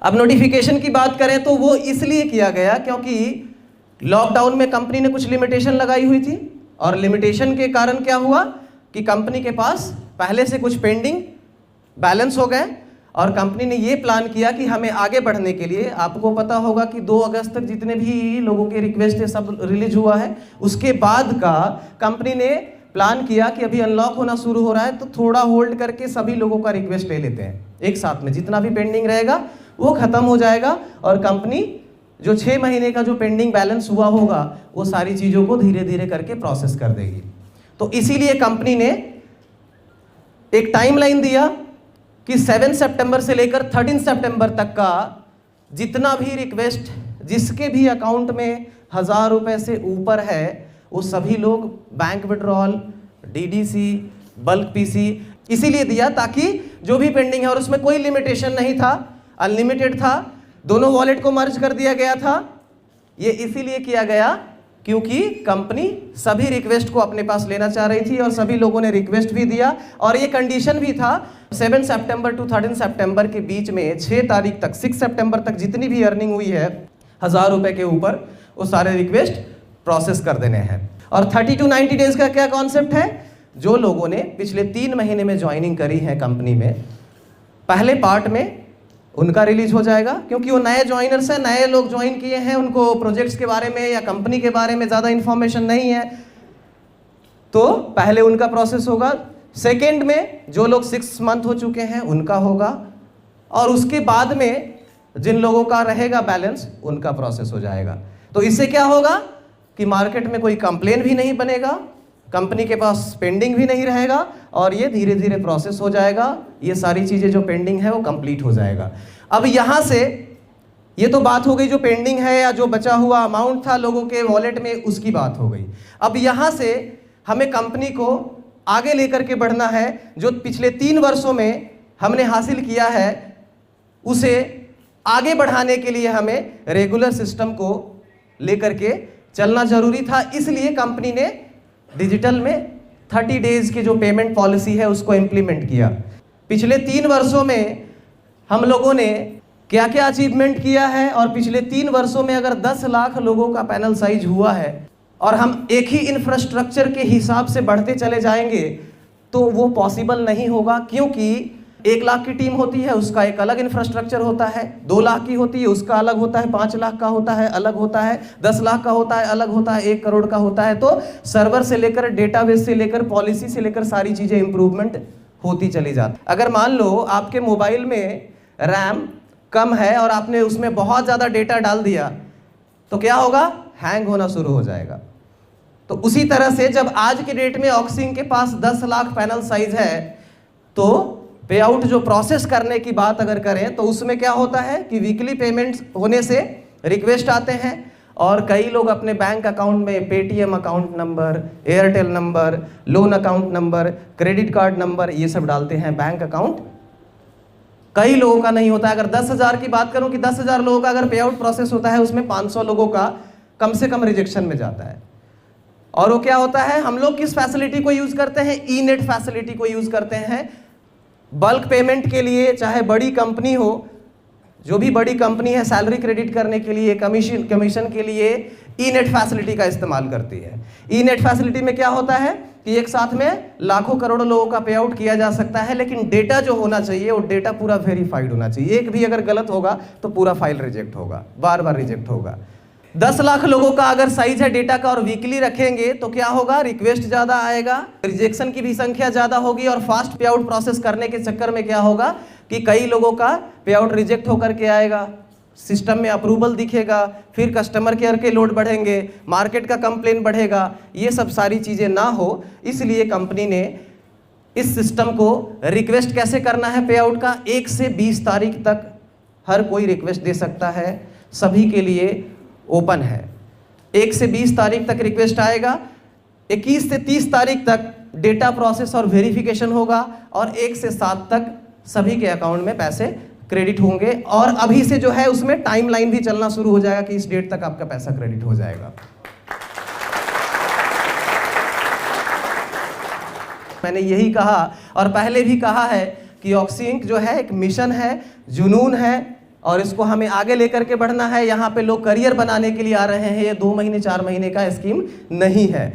अब नोटिफिकेशन की बात करें तो वो इसलिए किया गया क्योंकि लॉकडाउन में कंपनी ने कुछ लिमिटेशन लगाई हुई थी, और लिमिटेशन के कारण क्या हुआ कि कंपनी के पास पहले से कुछ पेंडिंग बैलेंस हो गए, और कंपनी ने ये प्लान किया कि हमें आगे बढ़ने के लिए, आपको पता होगा कि 2 अगस्त तक जितने भी लोगों के रिक्वेस्ट है सब रिलीज हुआ है। उसके बाद का कंपनी ने प्लान किया कि अभी अनलॉक होना शुरू हो रहा है तो थोड़ा होल्ड करके सभी लोगों का रिक्वेस्ट ले लेते हैं एक साथ में, जितना भी पेंडिंग रहेगा वो खत्म हो जाएगा, और कंपनी जो 6 महीने का जो पेंडिंग बैलेंस हुआ होगा वो सारी चीज़ों को धीरे धीरे करके प्रोसेस कर देगी। तो इसीलिए कंपनी ने एक टाइमलाइन दिया कि 7 सितंबर से लेकर 13 सितंबर तक का जितना भी रिक्वेस्ट जिसके भी अकाउंट में 1000 रुपये से ऊपर है वो सभी लोग bank withdrawal, DDC, bulk PC इसीलिए दिया ताकि जो भी पेंडिंग है, और उसमें कोई लिमिटेशन नहीं था, अनलिमिटेड था, दोनों वॉलेट को मर्ज कर दिया गया था। ये इसीलिए किया गया क्योंकि कंपनी सभी रिक्वेस्ट को अपने पास लेना चाह रही थी और सभी लोगों ने रिक्वेस्ट भी दिया, और ये कंडीशन भी था 7 सितंबर टू 13 सितंबर के बीच में 6 तारीख तक 6 सितंबर तक जितनी भी अर्निंग हुई है 1000 रुपये के ऊपर वो सारे रिक्वेस्ट प्रोसेस कर देने हैं। और 30 to 90 डेज का क्या कॉन्सेप्ट है, जो लोगों ने पिछले 3 महीने में ज्वाइनिंग करी है कंपनी में, पहले पार्ट में उनका रिलीज हो जाएगा, क्योंकि वो नए ज्वाइनर्स हैं, नए लोग ज्वाइन किए हैं, उनको प्रोजेक्ट्स के बारे में या कंपनी के बारे में ज़्यादा इन्फॉर्मेशन नहीं है, तो पहले उनका प्रोसेस होगा। सेकेंड में जो लोग 6 मंथ हो चुके हैं उनका होगा, और उसके बाद में जिन लोगों का रहेगा बैलेंस उनका प्रोसेस हो जाएगा। तो इससे क्या होगा कि मार्केट में कोई कंप्लेन भी नहीं बनेगा, कंपनी के पास पेंडिंग भी नहीं रहेगा, और ये धीरे धीरे प्रोसेस हो जाएगा, ये सारी चीज़ें जो पेंडिंग है वो कंप्लीट हो जाएगा। अब यहाँ से ये तो बात हो गई जो पेंडिंग है या जो बचा हुआ अमाउंट था लोगों के वॉलेट में, उसकी बात हो गई। अब यहाँ से हमें कंपनी को आगे लेकर के बढ़ना है, जो पिछले 3 वर्षों में हमने हासिल किया है उसे आगे बढ़ाने के लिए हमें रेगुलर सिस्टम को लेकर के चलना जरूरी था। इसलिए कंपनी ने डिजिटल में 30 डेज की जो पेमेंट पॉलिसी है उसको इम्प्लीमेंट किया। पिछले 3 वर्षों में हम लोगों ने क्या क्या अचीवमेंट किया है, और पिछले 3 वर्षों में अगर 10 लाख लोगों का पैनल साइज हुआ है और हम एक ही इंफ्रास्ट्रक्चर के हिसाब से बढ़ते चले जाएंगे तो वो पॉसिबल नहीं होगा, क्योंकि 1 लाख की टीम होती है उसका एक अलग इंफ्रास्ट्रक्चर होता है, 2 लाख की होती है उसका अलग होता है, 5 लाख का होता है अलग होता है, 10 लाख का होता है अलग होता है, 1 करोड़ का होता है। तो सर्वर से लेकर डेटाबेस से लेकर पॉलिसी से लेकर सारी चीज़ें इंप्रूवमेंट होती चली जाती। अगर मान लो आपके मोबाइल में रैम कम है और आपने उसमें बहुत ज़्यादा डेटा डाल दिया तो क्या होगा, हैंग होना शुरू हो जाएगा। तो उसी तरह से जब आज के डेट में ऑक्सिन के पास 10 लाख पैनल साइज है तो पे आउट जो प्रोसेस करने की बात अगर करें तो उसमें क्या होता है कि वीकली पेमेंट्स होने से रिक्वेस्ट आते हैं, और कई लोग अपने बैंक अकाउंट में Paytm account number, Airtel number, loan account number, credit card number ये सब डालते हैं। बैंक अकाउंट कई लोगों का नहीं होता है। अगर 10,000 की बात करूं कि 10,000 लोगों का अगर पे आउट प्रोसेस होता है उसमें 500 लोगों का कम से कम रिजेक्शन में जाता है। और वो क्या होता है, हम लोग किस फैसिलिटी को यूज करते हैं, ई नेट फैसिलिटी को यूज करते हैं बल्क पेमेंट के लिए। चाहे बड़ी कंपनी हो, जो भी बड़ी कंपनी है सैलरी क्रेडिट करने के लिए, कमीशन के लिए ई नेट फैसिलिटी का इस्तेमाल करती है। ई नेट फैसिलिटी में क्या होता है कि एक साथ में लाखों करोड़ों लोगों का पे आउट किया जा सकता है, लेकिन डेटा जो होना चाहिए वो डेटा पूरा वेरीफाइड होना चाहिए। एक भी अगर गलत होगा तो पूरा फाइल रिजेक्ट होगा, बार बार रिजेक्ट होगा। 10 लाख लोगों का अगर साइज है डेटा का और वीकली रखेंगे तो क्या होगा, रिक्वेस्ट ज़्यादा आएगा, रिजेक्शन की भी संख्या ज़्यादा होगी, और फास्ट पे आउट प्रोसेस करने के चक्कर में क्या होगा कि कई लोगों का पे आउट रिजेक्ट होकर के आएगा, सिस्टम में अप्रूवल दिखेगा, फिर कस्टमर केयर के लोड बढ़ेंगे, मार्केट का कंप्लेन बढ़ेगा। ये सब सारी चीज़ें ना हो, इसलिए कंपनी ने इस सिस्टम को रिक्वेस्ट कैसे करना है पे आउट का, 1 से 20 तारीख तक हर कोई रिक्वेस्ट दे सकता है, सभी के लिए ओपन है। 1 से 20 तारीख तक रिक्वेस्ट आएगा, 21 से 30 तारीख तक डेटा प्रोसेस और वेरिफिकेशन होगा, और 1 से 7 तक सभी के अकाउंट में पैसे क्रेडिट होंगे। और अभी से जो है उसमें टाइमलाइन भी चलना शुरू हो जाएगा कि इस डेट तक आपका पैसा क्रेडिट हो जाएगा। मैंने यही कहा और पहले भी कहा है कि ऑक्सी इंक जो है एक मिशन है, जुनून है, और इसको हमें आगे लेकर के बढ़ना है। यहाँ पे लोग करियर बनाने के लिए आ रहे हैं, ये 2 महीने 4 महीने का स्कीम नहीं है।